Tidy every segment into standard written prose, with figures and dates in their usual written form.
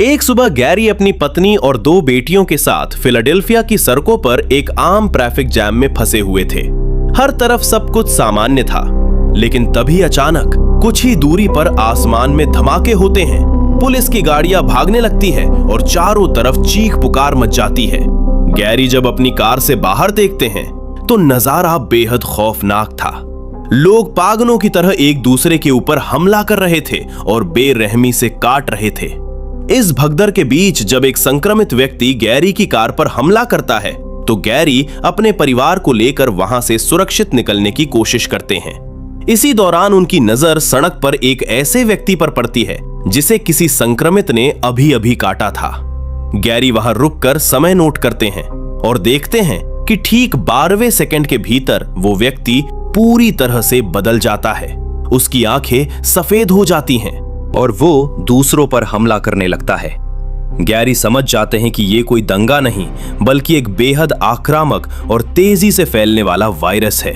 एक सुबह गैरी अपनी पत्नी और 2 बेटियों के साथ फिलाडेल्फिया की सड़कों पर एक आम ट्रैफिक जैम में फंसे हुए थे। हर तरफ सब कुछ सामान्य था, लेकिन तभी अचानक कुछ ही दूरी पर आसमान में धमाके होते हैं। पुलिस की गाड़ियां भागने लगती है और चारों तरफ चीख पुकार मच जाती है। गैरी जब अपनी कार से बाहर देखते हैं तो नजारा बेहद खौफनाक था। लोग पागलों की तरह एक दूसरे के ऊपर हमला कर रहे थे और बेरहमी से काट रहे थे। इस भगदड़ के बीच जब एक संक्रमित व्यक्ति गैरी की कार पर हमला करता है तो गैरी अपने परिवार को लेकर वहां से सुरक्षित निकलने की कोशिश करते हैं। इसी दौरान उनकी नजर सड़क पर एक ऐसे व्यक्ति पर पड़ती है जिसे किसी संक्रमित ने अभी अभी काटा था। गैरी वहां रुककर समय नोट करते हैं और देखते हैं कि ठीक 12वें सेकंड के भीतर वो व्यक्ति पूरी तरह से बदल जाता है। उसकी आंखें सफेद हो जाती हैं और वो दूसरों पर हमला करने लगता है। गैरी समझ जाते हैं कि ये कोई दंगा नहीं बल्कि एक बेहद आक्रामक और तेजी से फैलने वाला वायरस है।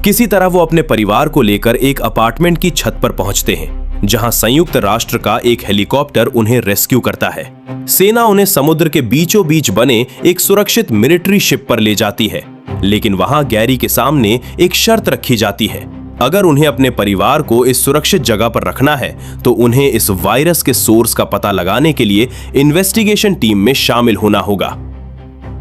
किसी तरह वो अपने परिवार को लेकर एक अपार्टमेंट की छत पर पहुंचते हैं, जहां संयुक्त राष्ट्र का एक हेलीकॉप्टर उन्हें रेस्क्यू करता है। सेना उन्हें समुद्र के बीचों बीच बने एक सुरक्षित मिलिट्री शिप पर ले जाती है, लेकिन वहां गैरी के सामने एक शर्त रखी जाती है। अगर उन्हें अपने परिवार को इस सुरक्षित जगह पर रखना है तो उन्हें इस वायरस के सोर्स का पता लगाने के लिए इन्वेस्टिगेशन टीम में शामिल होना होगा।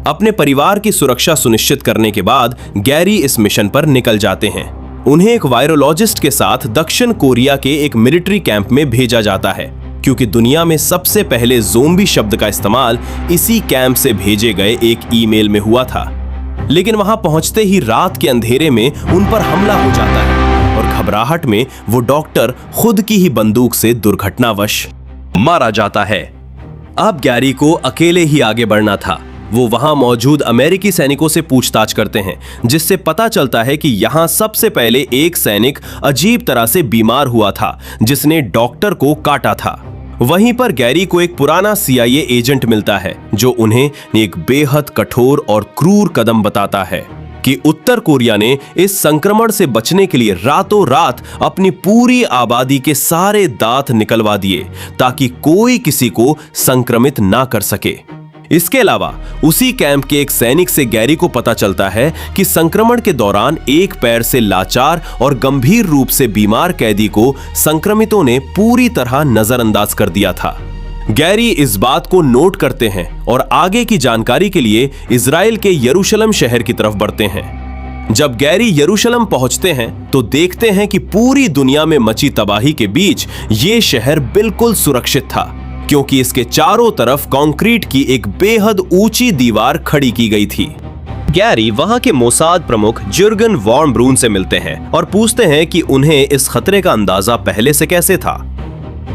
अपने परिवार की सुरक्षा सुनिश्चित करने के बाद गैरी इस मिशन पर निकल जाते हैं। उन्हें एक वायरोलॉजिस्ट के साथ दक्षिण कोरिया के एक मिलिट्री कैंप में भेजा जाता है, क्योंकि दुनिया में सबसे पहले ज़ोंबी शब्द का इस्तेमाल इसी कैंप से भेजे गए एक ईमेल में हुआ था। लेकिन वहां पहुंचते ही रात के अंधेरे में उन पर हमला हो जाता है और घबराहट में वो डॉक्टर खुद की ही बंदूक से दुर्घटनावश मारा जाता है। अब गैरी को अकेले ही आगे बढ़ना था। वो वहां मौजूद अमेरिकी सैनिकों से पूछताछ करते हैं, जिससे पता चलता है कि यहां सबसे पहले एक सैनिक अजीब तरह से बीमार हुआ था जिसने डॉक्टर को काटा था। वहीं पर गैरी को एक पुराना CIA एजेंट मिलता है जो उन्हें एक बेहद कठोर और क्रूर कदम बताता है कि उत्तर कोरिया ने इस संक्रमण से बचने के लिए रातों रात अपनी पूरी आबादी के सारे दांत निकलवा दिए ताकि कोई किसी को संक्रमित ना कर सके। इसके अलावा उसी कैंप के एक सैनिक से गैरी को पता चलता है कि संक्रमण के दौरान एक पैर से लाचार और गंभीर रूप से बीमार कैदी को संक्रमितों ने पूरी तरह नजरअंदाज कर दिया था। गैरी इस बात को नोट करते हैं और आगे की जानकारी के लिए इजराइल के यरूशलेम शहर की तरफ बढ़ते हैं। जब गैरी यरूशलेम पहुंचते हैं तो देखते हैं कि पूरी दुनिया में मची तबाही के बीच ये शहर बिल्कुल सुरक्षित था, क्योंकि इसके चारों तरफ कंक्रीट की एक बेहद ऊंची दीवार खड़ी की गई थी। गैरी वहां के मोसाद प्रमुख जुर्गन वॉन ब्रून से मिलते हैं और पूछते हैं कि उन्हें इस खतरे का अंदाजा पहले से कैसे था।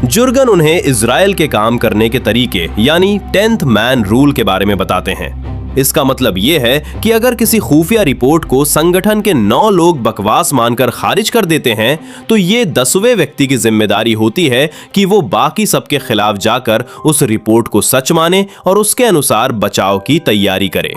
जुर्गन उन्हें इजराइल के काम करने के तरीके यानी 10th मैन रूल के बारे में बताते हैं। इसका मतलब यह है कि अगर किसी खुफिया रिपोर्ट को संगठन के 9 लोग बकवास मानकर खारिज कर देते हैं तो ये 10वें व्यक्ति की जिम्मेदारी होती है कि वो बाकी सबके खिलाफ जाकर उस रिपोर्ट को सच माने और उसके अनुसार बचाव की तैयारी करे।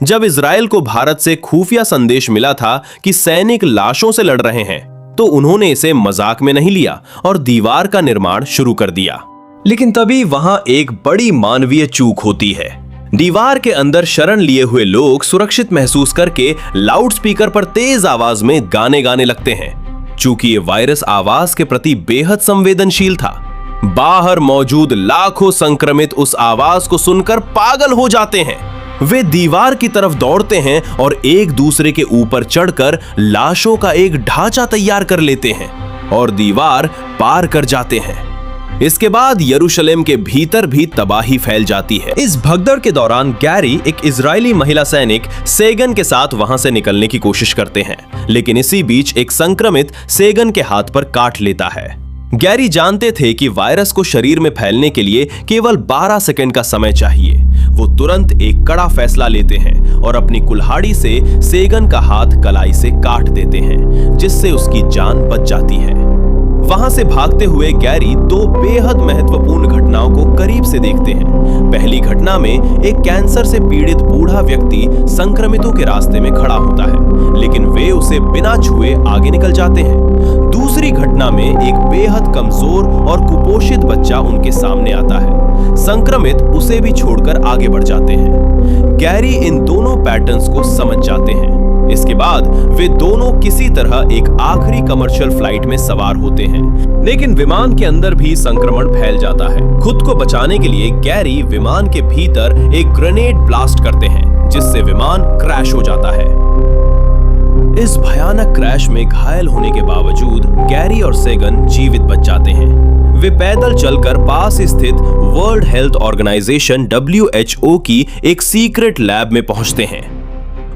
जब इजराइल को भारत से खुफिया संदेश मिला था कि सैनिक लाशों से लड़ रहे हैं तो उन्होंने इसे मजाक में नहीं लिया और दीवार का निर्माण शुरू कर दिया। लेकिन तभी वहां एक बड़ी मानवीय चूक होती है। दीवार के अंदर शरण लिए हुए लोग सुरक्षित महसूस करके लाउडस्पीकर पर तेज आवाज में गाने गाने लगते हैं। चूंकि ये वायरस आवाज के प्रति बेहद संवेदनशील था, बाहर मौजूद लाखों संक्रमित उस आवाज को सुनकर पागल हो जाते हैं। वे दीवार की तरफ दौड़ते हैं और एक दूसरे के ऊपर चढ़कर लाशों का एक ढांचा तैयार कर लेते हैं और दीवार पार कर जाते हैं। इसके बाद यरूशलेम के भीतर भी तबाही फैल जाती है। इस भगदड़ के दौरान गैरी एक इजरायली महिला सैनिक सेगन के साथ वहां से निकलने की कोशिश करते हैं, लेकिन इसी बीच एक संक्रमित सेगन के हाथ पर काट लेता है। गैरी जानते थे कि वायरस को शरीर में फैलने के लिए केवल 12 सेकंड का समय चाहिए। वो तुरंत एक कड़ा फैसला लेते हैं और अपनी कुल्हाड़ी से सेगन का हाथ कलाई से काट देते हैं, जिससे उसकी जान बच जाती है। वहां से भागते हुए गैरी 2 बेहद महत्वपूर्ण घटनाओं को करीब से देखते हैं। पहली घटना में एक कैंसर से पीड़ित बूढ़ा व्यक्ति संक्रमितों के रास्ते में खड़ा होता है, लेकिन वे उसे बिना छुए आगे निकल जाते हैं। दूसरी घटना में एक बेहद कमजोर और कुपोषित बच्चा उनके सामने आता है, संक्रमित उसे भी छोड़कर आगे बढ़ जाते हैं। गैरी इन दोनों पैटर्न्स को समझ जाते हैं। इसके बाद वे दोनों किसी तरह एक आखिरी कमर्शियल फ्लाइट में सवार होते हैं, लेकिन विमान के अंदर भी संक्रमण फैल जाता है। खुद को बचाने के लिए गैरी विमान के भीतर एक ग्रेनेड ब्लास्ट करते हैं, जिससे विमान क्रैश हो जाता है। इस भयानक क्रैश में घायल होने के बावजूद गैरी और सेगन जीवित बच जाते हैं। वे पैदल चलकर पास स्थित वर्ल्ड हेल्थ ऑर्गेनाइजेशन WHO की एक सीक्रेट लैब में पहुंचते हैं।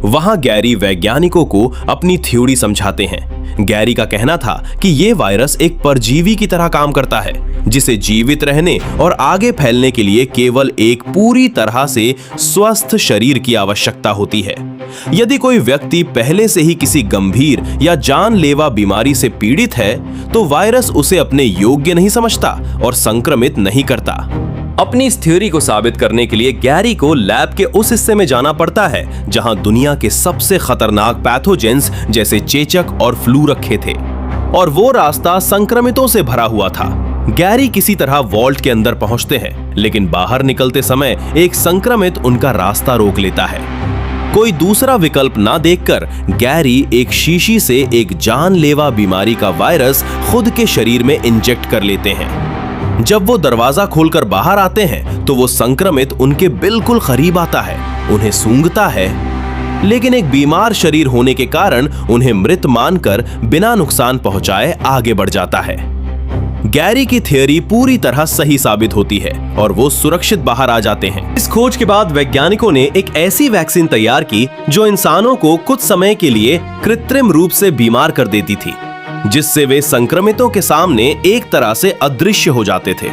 वहां गैरी वैज्ञानिकों को अपनी थ्योरी समझाते हैं। गैरी का कहना था कि यह वायरस एक परजीवी की तरह काम करता है, जिसे जीवित रहने और आगे फैलने के लिए केवल एक पूरी तरह से स्वस्थ शरीर की आवश्यकता होती है। यदि कोई व्यक्ति पहले से ही किसी गंभीर या जानलेवा बीमारी से पीड़ित है, तो वायरस उसे अपने योग्य नहीं समझता और संक्रमित नहीं करता। अपनी इस थ्योरी को साबित करने के लिए गैरी को लैब के उस हिस्से में जाना पड़ता है जहां दुनिया के सबसे खतरनाक पैथोजेंस जैसे चेचक और फ्लू रखे थे, और वो रास्ता संक्रमितों से भरा हुआ था। गैरी किसी तरह वॉल्ट के अंदर पहुंचते हैं, लेकिन बाहर निकलते समय एक संक्रमित उनका रास्ता रोक लेता है। कोई दूसरा विकल्प ना देखकर गैरी एक शीशी से एक जानलेवा बीमारी का वायरस खुद के शरीर में इंजेक्ट कर लेते हैं। जब वो दरवाजा खोलकर बाहर आते हैं तो वो संक्रमित उनके बिल्कुल करीब आता है, उन्हें सूंघता है, लेकिन एक बीमार शरीर होने के कारण उन्हें मृत मानकर बिना नुकसान पहुंचाए आगे बढ़ जाता है। गैरी की थ्योरी पूरी तरह सही साबित होती है और वो सुरक्षित बाहर आ जाते हैं। इस खोज के बाद वैज्ञानिकों ने एक ऐसी वैक्सीन तैयार की जो इंसानों को कुछ समय के लिए कृत्रिम रूप से बीमार कर देती थी, जिससे वे संक्रमितों के सामने एक तरह से अदृश्य हो जाते थे।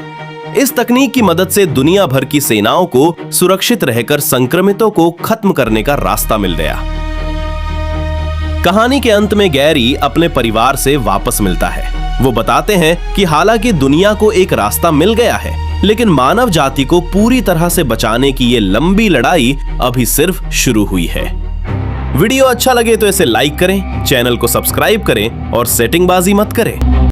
इस तकनीक की मदद से दुनिया भर की सेनाओं को सुरक्षित रहकर संक्रमितों को खत्म करने का रास्ता मिल गया। कहानी के अंत में गैरी अपने परिवार से वापस मिलता है। वो बताते हैं कि हालांकि दुनिया को एक रास्ता मिल गया है, लेकिन मानव जाति को पूरी तरह से बचाने की ये लंबी लड़ाई अभी सिर्फ शुरू हुई है। वीडियो अच्छा लगे तो इसे लाइक करें, चैनल को सब्सक्राइब करें और सेटिंगबाजी मत करें।